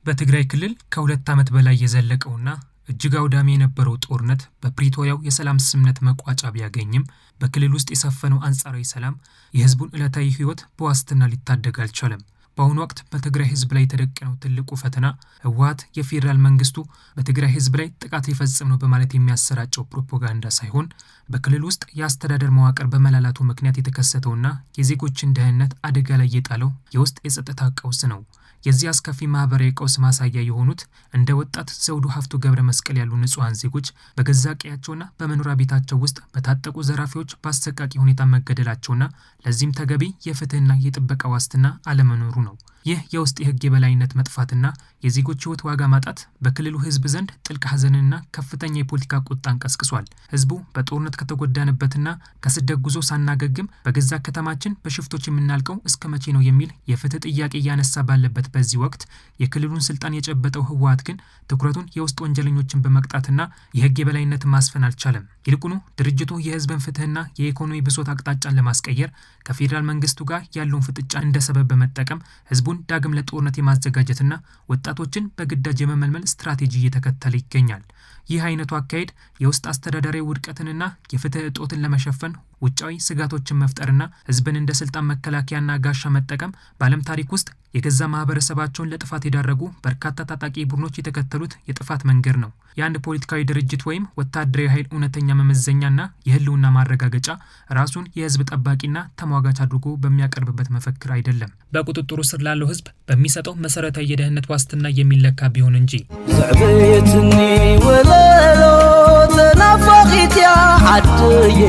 በትግራይ ክልል ከሁለት ዓመት በላይ የዘለቀውና እጅግ አውዳሚ የነበረው ጦርነት በፕሪቶሪያው የሰላም ስምምነት መቋጫ ቢያገኝም በክልል ውስጥ የሰፈነው አንጻራዊ ሰላም የህዝቡን ዕለታዊ ህይወት በዋስትና ሊታደግ አልቻለም። በአሁኑ ወቅት በትግራይ ህዝብ ላይ የተደቀነው ትልቁ ፈተና ህወሓት የፌዴራል መንግስቱ በትግራይ ህዝብ ላይ ጥቃት ሊፈጽም ነው በማለት የሚያሰራጨው ፕሮፓጋንዳ ሳይሆን በክልል ውስጥ የአስተዳደር መዋቅር በመላላቱ ምክንያት የተከሰተውና የዜጎችን ደህንነት አደጋ ላይ የጣለው የውስጥ የጸጥታ ቀውስ ነው። የዚህ አስከፊ ማህበራዊ ቀውስ ማሳያ የሆኑት እንደ ወጣት ዘውዱ ሀፍቱ ገብረ መስቀል ያሉ ንጹሃን ዜጎች በገዛ ቀያቸውና በመኖሪያ ቤታቸው ውስጥ በታጠቁ ዘራፊዎች በአሰቃቂ ሁኔታ መገደላቸውና ለዚህም ተገቢ የፍትህና የጥበቃ ዋስትና አለመኖሩ ነው። ይህ የውስጥ የህግ የበላይነት መጥፋትና የዜጎች ህይወት ዋጋ ማጣት በክልሉ ህዝብ ዘንድ ጥልቅ ሐዘንና ከፍተኛ የፖለቲካ ቁጣን ቀስቅሷል። ህዝቡ በጦርነት ከተጎዳነበትና ከስደት ጉዞ ሳናገግም በገዛ ከተማችን በሽፍቶች የምናልቀው እስከ መቼ ነው የሚል የፍትህ ጥያቄ እያነሳ ባለበት በዚህ ወቅት የክልሉን ስልጣን የጨበጠው ህወሓት ግን ትኩረቱን የውስጥ ወንጀለኞችን በመቅጣትና የህግ የበላይነትን ማስፈን አልቻለም። ይልቁኑ ድርጅቱ የህዝብን ፍትህና የኢኮኖሚ ብሶት አቅጣጫን ለማስቀየር ከፌዴራል መንግስቱ ጋር ያለውን ፍጥጫ እንደ ሰበብ በመጠቀም ህዝቡን ዳግም ለጦርነት የማዘጋጀትና ወጣቶችን በግዳጅ የመመልመል ስትራቴጂ እየተከተለ ይገኛል። ይህ አይነቱ አካሄድ የውስጥ አስተዳደራዊ ውድቀትንና የፍትህ እጦትን ለመሸፈን ውጫዊ ስጋቶችን መፍጠርና ህዝብን እንደ ስልጣን መከላከያና ጋሻ መጠቀም በዓለም ታሪክ ውስጥ የገዛ ማህበረሰባቸውን ለጥፋት የዳረጉ በርካታ ታጣቂ ቡድኖች የተከተሉት የጥፋት መንገድ ነው። የአንድ ፖለቲካዊ ድርጅት ወይም ወታደራዊ ኃይል እውነተኛ መመዘኛና የህልውና ማረጋገጫ ራሱን የህዝብ ጠባቂና ተሟጋች አድርጎ በሚያቀርብበት መፈክር አይደለም፣ በቁጥጥሩ ስር ላለው ህዝብ በሚሰጠው መሰረታዊ የደህንነት ዋስትና የሚለካ ቢሆን እንጂ። ዘዕበየትኒ ወለሎ ተናፋቂትያ ዓድዬ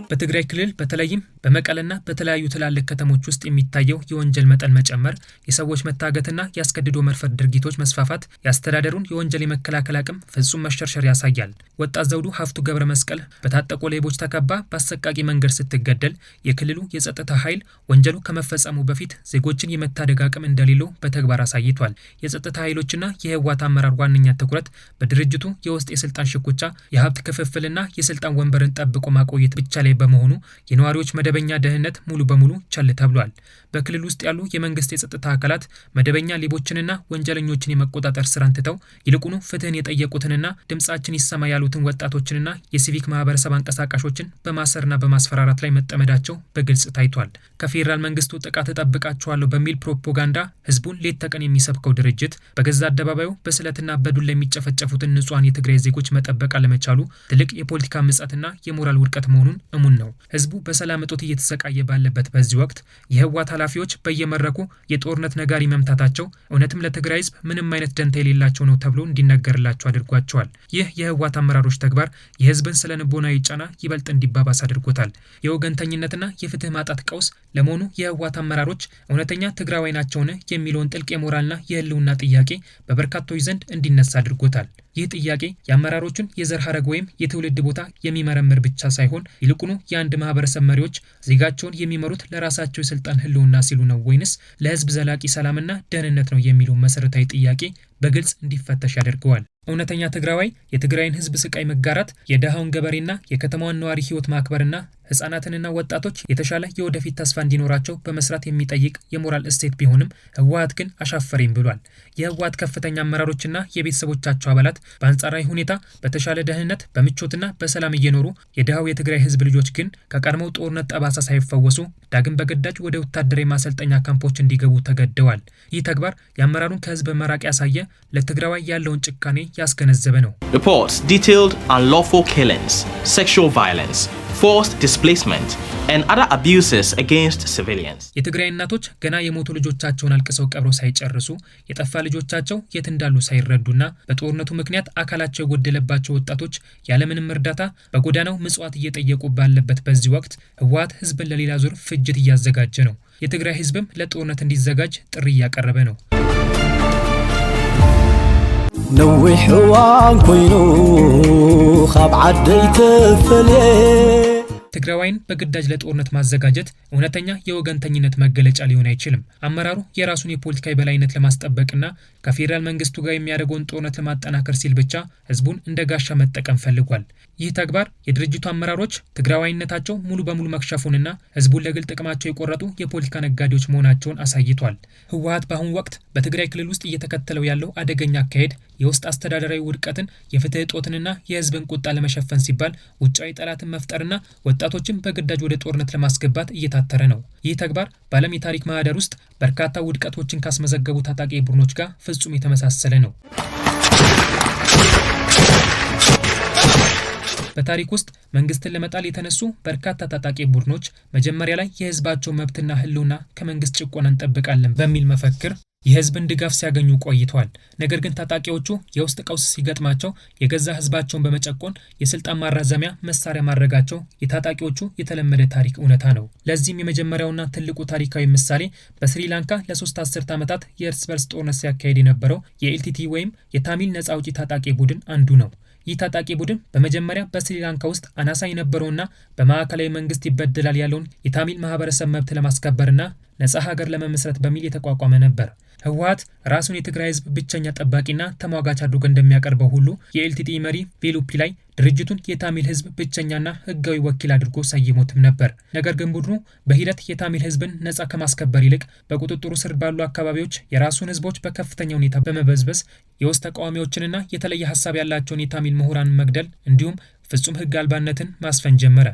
በትግራይ ክልል በተለይም በመቀለና በተለያዩ ትላልቅ ከተሞች ውስጥ የሚታየው የወንጀል መጠን መጨመር፣ የሰዎች መታገትና ያስገድዶ መድፈር ድርጊቶች መስፋፋት የአስተዳደሩን የወንጀል የመከላከል አቅም ፍጹም መሸርሸር ያሳያል። ወጣት ዘውዱ ሀፍቱ ገብረ መስቀል በታጠቁ ሌቦች ተከባ በአሰቃቂ መንገድ ስትገደል የክልሉ የጸጥታ ኃይል ወንጀሉ ከመፈጸሙ በፊት ዜጎችን የመታደግ አቅም እንደሌለው በተግባር አሳይቷል። የጸጥታ ኃይሎችና የህወሓት አመራር ዋነኛ ትኩረት በድርጅቱ የውስጥ የስልጣን ሽኩቻ፣ የሀብት ክፍፍልና የስልጣን ወንበርን ጠብቆ ማቆየት ብቻ ላይ በመሆኑ የነዋሪዎች መደበኛ ደህንነት ሙሉ በሙሉ ቸል ተብሏል። በክልል ውስጥ ያሉ የመንግስት የጸጥታ አካላት መደበኛ ሌቦችንና ወንጀለኞችን የመቆጣጠር ስራን ትተው ይልቁኑ ፍትህን የጠየቁትንና ድምጻችን ይሰማ ያሉትን ወጣቶችንና የሲቪክ ማህበረሰብ አንቀሳቃሾችን በማሰርና በማስፈራራት ላይ መጠመዳቸው በግልጽ ታይቷል። ከፌዴራል መንግስቱ ጥቃት እጠብቃቸዋለሁ በሚል ፕሮፓጋንዳ ህዝቡን ሌት ተቀን የሚሰብከው ድርጅት በገዛ አደባባዩ በስለትና በዱላ የሚጨፈጨፉትን ንጹሃን የትግራይ ዜጎች መጠበቅ አለመቻሉ ትልቅ የፖለቲካ ምጸትና የሞራል ውድቀት መሆኑን እሙን ነው። ህዝቡ በሰላም እጦት እየተሰቃየ ባለበት በዚህ ወቅት የህወሓት ኃላፊዎች በየመድረኩ የጦርነት ነጋሪ መምታታቸው እውነትም ለትግራይ ህዝብ ምንም አይነት ደንታ የሌላቸው ነው ተብሎ እንዲነገርላቸው አድርጓቸዋል። ይህ የህወሓት አመራሮች ተግባር የህዝብን ስነ ልቦናዊ ጫና ይበልጥ እንዲባባስ አድርጎታል። የወገንተኝነትና የፍትህ ማጣት ቀውስ ለመሆኑ የህወሓት አመራሮች እውነተኛ ትግራዋይ ናቸውን የሚለውን ጥልቅ የሞራልና የህልውና ጥያቄ በበርካቶች ዘንድ እንዲነሳ አድርጎታል። ይህ ጥያቄ የአመራሮቹን የዘር ሐረግ ወይም የትውልድ ቦታ የሚመረምር ብቻ ሳይሆን ይልቁኑ የአንድ ማህበረሰብ መሪዎች ዜጋቸውን የሚመሩት ለራሳቸው የስልጣን ህልውና ሲሉ ነው ወይንስ ለህዝብ ዘላቂ ሰላምና ደህንነት ነው የሚለው መሰረታዊ ጥያቄ በግልጽ እንዲፈተሽ ያደርገዋል። እውነተኛ ትግራዋይ የትግራይን ህዝብ ስቃይ መጋራት፣ የደሃውን ገበሬና የከተማዋን ነዋሪ ህይወት ማክበርና ህጻናትንና ወጣቶች የተሻለ የወደፊት ተስፋ እንዲኖራቸው በመስራት የሚጠይቅ የሞራል እሴት ቢሆንም ህወሓት ግን አሻፈረኝ ብሏል። የህወሓት ከፍተኛ አመራሮችና የቤተሰቦቻቸው አባላት በአንጻራዊ ሁኔታ በተሻለ ደህንነት በምቾትና በሰላም እየኖሩ የደሃው የትግራይ ህዝብ ልጆች ግን ከቀድሞው ጦርነት ጠባሳ ሳይፈወሱ ዳግም በግዳጅ ወደ ወታደራዊ ማሰልጠኛ ካምፖች እንዲገቡ ተገደዋል። ይህ ተግባር የአመራሩን ከህዝብ መራቅ ያሳየ፣ ለትግራዋይ ያለውን ጭካኔ ያስገነዘበ ነው። Reports detailed unlawful killings, sexual violence, forced displacement and other abuses against civilians. የትግራይ እናቶች ገና የሞቱ ልጆቻቸውን አልቅሰው ቀብሮ ሳይጨርሱ የጠፋ ልጆቻቸው የት እንዳሉ ሳይረዱና በጦርነቱ ምክንያት አካላቸው የጎደለባቸው ወጣቶች ያለምንም እርዳታ በጎዳናው ምጽዋት እየጠየቁ ባለበት በዚህ ወቅት ህወሓት ህዝብን ለሌላ ዙር ፍጅት እያዘጋጀ ነው። የትግራይ ህዝብም ለጦርነት እንዲዘጋጅ ጥሪ እያቀረበ ነው። ነዊሕ እዋን ኮይኑ ካብ ዓደይ ተፈልየ ትግራዋይን በግዳጅ ለጦርነት ማዘጋጀት እውነተኛ የወገንተኝነት መገለጫ ሊሆን አይችልም። አመራሩ የራሱን የፖለቲካ የበላይነት ለማስጠበቅና ከፌዴራል መንግስቱ ጋር የሚያደርገውን ጦርነት ለማጠናከር ሲል ብቻ ህዝቡን እንደ ጋሻ መጠቀም ፈልጓል። ይህ ተግባር የድርጅቱ አመራሮች ትግራዋይነታቸው ሙሉ በሙሉ መክሸፉንና ህዝቡን ለግል ጥቅማቸው የቆረጡ የፖለቲካ ነጋዴዎች መሆናቸውን አሳይቷል። ህወሓት በአሁኑ ወቅት በትግራይ ክልል ውስጥ እየተከተለው ያለው አደገኛ አካሄድ የውስጥ አስተዳደራዊ ውድቀትን፣ የፍትህ እጦትንና የህዝብን ቁጣ ለመሸፈን ሲባል ውጫዊ ጠላትን መፍጠርና ወጣቶችን በግዳጅ ወደ ጦርነት ለማስገባት እየታተረ ነው። ይህ ተግባር በዓለም የታሪክ ማህደር ውስጥ በርካታ ውድቀቶችን ካስመዘገቡ ታጣቂ ቡድኖች ጋር ፍጹም የተመሳሰለ ነው። በታሪክ ውስጥ መንግስትን ለመጣል የተነሱ በርካታ ታጣቂ ቡድኖች መጀመሪያ ላይ የህዝባቸው መብትና ህልውና ከመንግስት ጭቆና እንጠብቃለን በሚል መፈክር የህዝብን ድጋፍ ሲያገኙ ቆይተዋል። ነገር ግን ታጣቂዎቹ የውስጥ ቀውስ ሲገጥማቸው የገዛ ህዝባቸውን በመጨቆን የስልጣን ማራዘሚያ መሳሪያ ማድረጋቸው የታጣቂዎቹ የተለመደ ታሪክ እውነታ ነው። ለዚህም የመጀመሪያውና ትልቁ ታሪካዊ ምሳሌ በስሪላንካ ለ3 አስርት ዓመታት የእርስ በርስ ጦርነት ሲያካሄድ የነበረው የኤልቲቲ ወይም የታሚል ነጻ አውጪ ታጣቂ ቡድን አንዱ ነው። ይህ ታጣቂ ቡድን በመጀመሪያ በስሪላንካ ውስጥ አናሳ የነበረውና በማዕከላዊ መንግስት ይበደላል ያለውን የታሚል ማህበረሰብ መብት ለማስከበርና ነጻ ሀገር ለመመስረት በሚል የተቋቋመ ነበር። ህወሓት ራሱን የትግራይ ህዝብ ብቸኛ ጠባቂና ተሟጋች አድርጎ እንደሚያቀርበው ሁሉ የኤልቲቲ መሪ ቬሉፒ ላይ ድርጅቱን የታሚል ህዝብ ብቸኛና ህጋዊ ወኪል አድርጎ ሰይሞትም ነበር። ነገር ግን ቡድኑ በሂደት የታሚል ህዝብን ነጻ ከማስከበር ይልቅ በቁጥጥሩ ስር ባሉ አካባቢዎች የራሱን ህዝቦች በከፍተኛ ሁኔታ በመበዝበዝ የውስጥ ተቃዋሚዎችንና የተለየ ሀሳብ ያላቸውን የታሚል ምሁራንን መግደል እንዲሁም ፍጹም ህግ አልባነትን ማስፈን ጀመረ።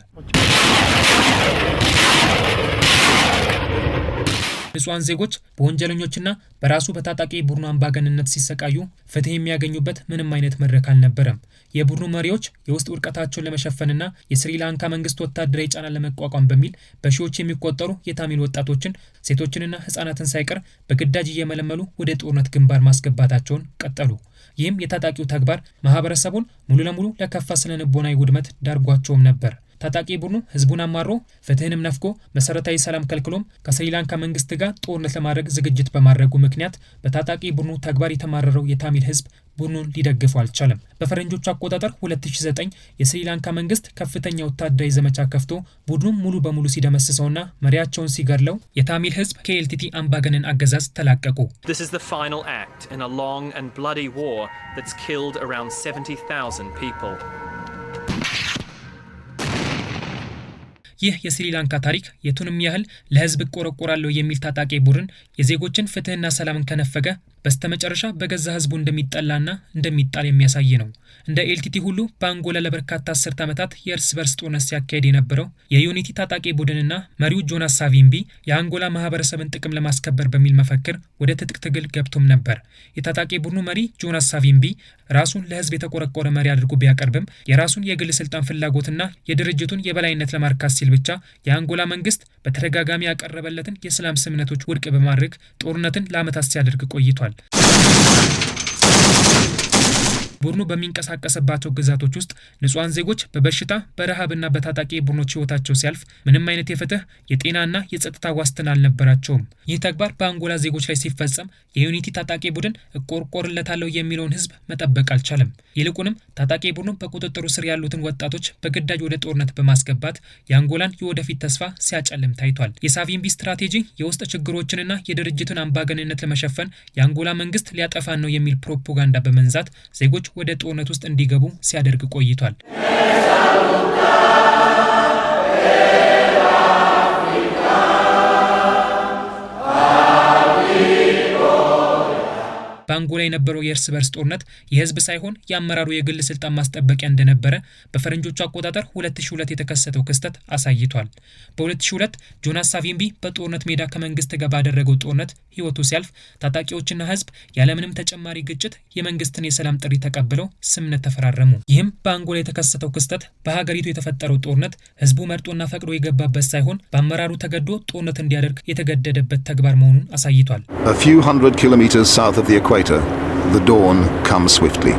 ንጹሃን ዜጎች በወንጀለኞችና በራሱ በታጣቂ ቡድኑ አምባገነንነት ሲሰቃዩ ፍትህ የሚያገኙበት ምንም አይነት መድረክ አልነበረም። የቡድኑ መሪዎች የውስጥ ውድቀታቸውን ለመሸፈንና የስሪላንካ መንግስት ወታደራዊ ጫና ለመቋቋም በሚል በሺዎች የሚቆጠሩ የታሚል ወጣቶችን፣ ሴቶችንና ህጻናትን ሳይቀር በግዳጅ እየመለመሉ ወደ ጦርነት ግንባር ማስገባታቸውን ቀጠሉ። ይህም የታጣቂው ተግባር ማህበረሰቡን ሙሉ ለሙሉ ለከፋ ስነልቦናዊ ውድመት ዳርጓቸውም ነበር። ታጣቂ ቡድኑ ህዝቡን አማሮ ፍትህንም ነፍጎ መሰረታዊ ሰላም ከልክሎም ከስሪላንካ መንግስት ጋር ጦርነት ለማድረግ ዝግጅት በማድረጉ ምክንያት በታጣቂ ቡድኑ ተግባር የተማረረው የታሚል ህዝብ ቡድኑን ሊደግፈው አልቻለም። በፈረንጆቹ አቆጣጠር 2009 የስሪላንካ መንግስት ከፍተኛ ወታደራዊ ዘመቻ ከፍቶ ቡድኑን ሙሉ በሙሉ ሲደመስሰውና መሪያቸውን ሲገድለው የታሚል ህዝብ ከኤልቲቲ አምባገነን አገዛዝ ተላቀቁ። This is the final act in a long and bloody war that's killed around 70,000 people. ይህ የስሪላንካ ታሪክ የቱንም ያህል ለህዝብ እቆረቆራለሁ የሚል ታጣቂ ቡድን የዜጎችን ፍትህና ሰላምን ከነፈገ በስተመጨረሻ በገዛ ህዝቡ እንደሚጠላና እንደሚጣል የሚያሳይ ነው። እንደ ኤልቲቲ ሁሉ በአንጎላ ለበርካታ አስርት ዓመታት የእርስ በርስ ጦርነት ሲያካሄድ የነበረው የዩኒቲ ታጣቂ ቡድንና መሪው ጆናስ ሳቪምቢ የአንጎላ ማህበረሰብን ጥቅም ለማስከበር በሚል መፈክር ወደ ትጥቅ ትግል ገብቶም ነበር። የታጣቂ ቡድኑ መሪ ጆናስ ሳቪምቢ ራሱን ለህዝብ የተቆረቆረ መሪ አድርጎ ቢያቀርብም የራሱን የግል ስልጣን ፍላጎትና የድርጅቱን የበላይነት ለማርካት ሲል ብቻ የአንጎላ መንግስት በተደጋጋሚ ያቀረበለትን የሰላም ስምምነቶች ውድቅ በማድረግ ጦርነትን ለዓመታት ሲያደርግ ቆይቷል። ቡድኑ በሚንቀሳቀስባቸው ግዛቶች ውስጥ ንጹሃን ዜጎች በበሽታ በረሃብና በታጣቂ ቡድኖች ህይወታቸው ሲያልፍ ምንም አይነት የፍትህ የጤናና የጸጥታ ዋስትና አልነበራቸውም። ይህ ተግባር በአንጎላ ዜጎች ላይ ሲፈጸም የዩኒቲ ታጣቂ ቡድን እቆርቆርለታለሁ የሚለውን ህዝብ መጠበቅ አልቻለም። ይልቁንም ታጣቂ ቡድኑ በቁጥጥሩ ስር ያሉትን ወጣቶች በግዳጅ ወደ ጦርነት በማስገባት የአንጎላን የወደፊት ተስፋ ሲያጨልም ታይቷል። የሳቪምቢ ስትራቴጂ የውስጥ ችግሮችንና የድርጅቱን አምባገነንነት ለመሸፈን የአንጎላ መንግስት ሊያጠፋን ነው የሚል ፕሮፓጋንዳ በመንዛት ዜጎች ወደ ጦርነት ውስጥ እንዲገቡ ሲያደርግ ቆይቷል። በአንጎላ የነበረው የእርስ በርስ ጦርነት የህዝብ ሳይሆን የአመራሩ የግል ስልጣን ማስጠበቂያ እንደነበረ በፈረንጆቹ አቆጣጠር 2002 የተከሰተው ክስተት አሳይቷል። በ2002 ጆናስ ሳቪምቢ በጦርነት ሜዳ ከመንግስት ጋር ባደረገው ጦርነት ህይወቱ ሲያልፍ ታጣቂዎችና ህዝብ ያለምንም ተጨማሪ ግጭት የመንግስትን የሰላም ጥሪ ተቀብለው ስምምነት ተፈራረሙ። ይህም በአንጎላ የተከሰተው ክስተት በሀገሪቱ የተፈጠረው ጦርነት ህዝቡ መርጦና ፈቅዶ የገባበት ሳይሆን በአመራሩ ተገዶ ጦርነት እንዲያደርግ የተገደደበት ተግባር መሆኑን አሳይቷል። A few hundred kilometers south of the equator, the dawn comes swiftly.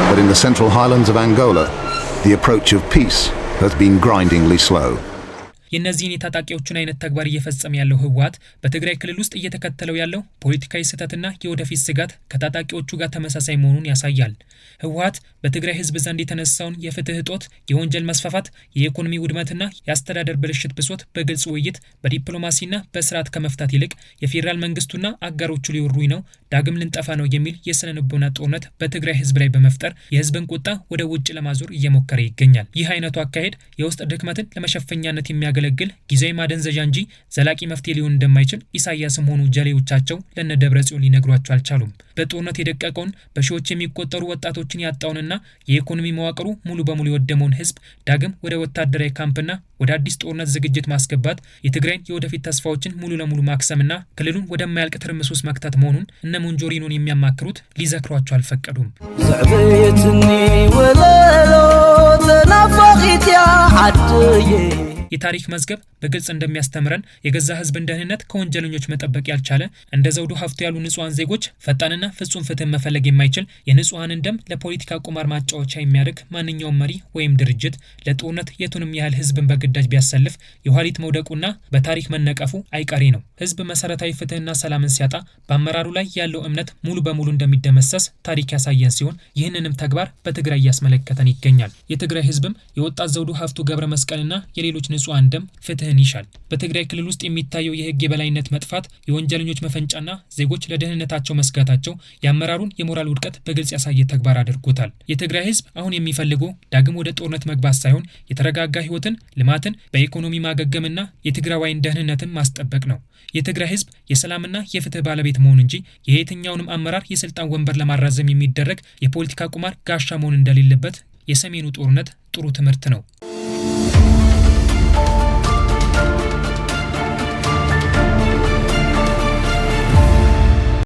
But in the central highlands of Angola, the approach of peace has been grindingly slow. የእነዚህን የታጣቂዎቹን አይነት ተግባር እየፈጸመ ያለው ህወሓት በትግራይ ክልል ውስጥ እየተከተለው ያለው ፖለቲካዊ ስህተትና የወደፊት ስጋት ከታጣቂዎቹ ጋር ተመሳሳይ መሆኑን ያሳያል። ህወሓት በትግራይ ህዝብ ዘንድ የተነሳውን የፍትህ እጦት፣ የወንጀል መስፋፋት፣ የኢኮኖሚ ውድመትና የአስተዳደር ብልሽት ብሶት በግልጽ ውይይት በዲፕሎማሲና በስርዓት ከመፍታት ይልቅ የፌዴራል መንግስቱና አጋሮቹ ሊወሩኝ ነው፣ ዳግም ልንጠፋ ነው የሚል የስነ ልቦና ጦርነት በትግራይ ህዝብ ላይ በመፍጠር የህዝብን ቁጣ ወደ ውጭ ለማዞር እየሞከረ ይገኛል። ይህ አይነቱ አካሄድ የውስጥ ድክመትን ለመሸፈኛነት የሚያገለግል ጊዜያዊ ማደንዘዣ እንጂ ዘላቂ መፍትሄ ሊሆን እንደማይችል ኢሳያስም ሆኑ ጀሌዎቻቸው ለነ ደብረጽዮን ሊነግሯቸው አልቻሉም። በጦርነት የደቀቀውን በሺዎች የሚቆጠሩ ወጣቶችን ያጣውንና የኢኮኖሚ መዋቅሩ ሙሉ በሙሉ የወደመውን ህዝብ ዳግም ወደ ወታደራዊ ካምፕና ወደ አዲስ ጦርነት ዝግጅት ማስገባት የትግራይን የወደፊት ተስፋዎችን ሙሉ ለሙሉ ማክሰምና ክልሉን ወደማያልቅ ትርምስ ውስጥ መክተት መሆኑን እነ ሞንጆሪኖን የሚያማክሩት ሊዘክሯቸው አልፈቀዱም። ዘዕበየትኒ ወለሎ ተናፋቂትያ ዓድዬ የታሪክ መዝገብ በግልጽ እንደሚያስተምረን የገዛ ህዝብን ደህንነት ከወንጀለኞች መጠበቅ ያልቻለ እንደ ዘውዱ ሀፍቱ ያሉ ንጹሃን ዜጎች ፈጣንና ፍጹም ፍትህ መፈለግ የማይችል የንጹሃንን ደም ለፖለቲካ ቁማር ማጫወቻ የሚያደርግ ማንኛውም መሪ ወይም ድርጅት ለጦርነት የቱንም ያህል ህዝብን በግዳጅ ቢያሰልፍ የኋሊት መውደቁና በታሪክ መነቀፉ አይቀሬ ነው። ህዝብ መሰረታዊ ፍትህና ሰላምን ሲያጣ በአመራሩ ላይ ያለው እምነት ሙሉ በሙሉ እንደሚደመሰስ ታሪክ ያሳየን ሲሆን ይህንንም ተግባር በትግራይ እያስመለከተን ይገኛል። የትግራይ ህዝብም የወጣት ዘውዱ ሀፍቱ ገብረ መስቀልና የሌሎች ንጹሃን ደም ፍትህን ይሻል። በትግራይ ክልል ውስጥ የሚታየው የህግ የበላይነት መጥፋት፣ የወንጀለኞች መፈንጫና ዜጎች ለደህንነታቸው መስጋታቸው የአመራሩን የሞራል ውድቀት በግልጽ ያሳየ ተግባር አድርጎታል። የትግራይ ህዝብ አሁን የሚፈልገው ዳግም ወደ ጦርነት መግባት ሳይሆን የተረጋጋ ህይወትን፣ ልማትን፣ በኢኮኖሚ ማገገምና የትግራዋይን ደህንነትን ማስጠበቅ ነው። የትግራይ ህዝብ የሰላምና የፍትህ ባለቤት መሆን እንጂ የየትኛውንም አመራር የስልጣን ወንበር ለማራዘም የሚደረግ የፖለቲካ ቁማር ጋሻ መሆን እንደሌለበት የሰሜኑ ጦርነት ጥሩ ትምህርት ነው።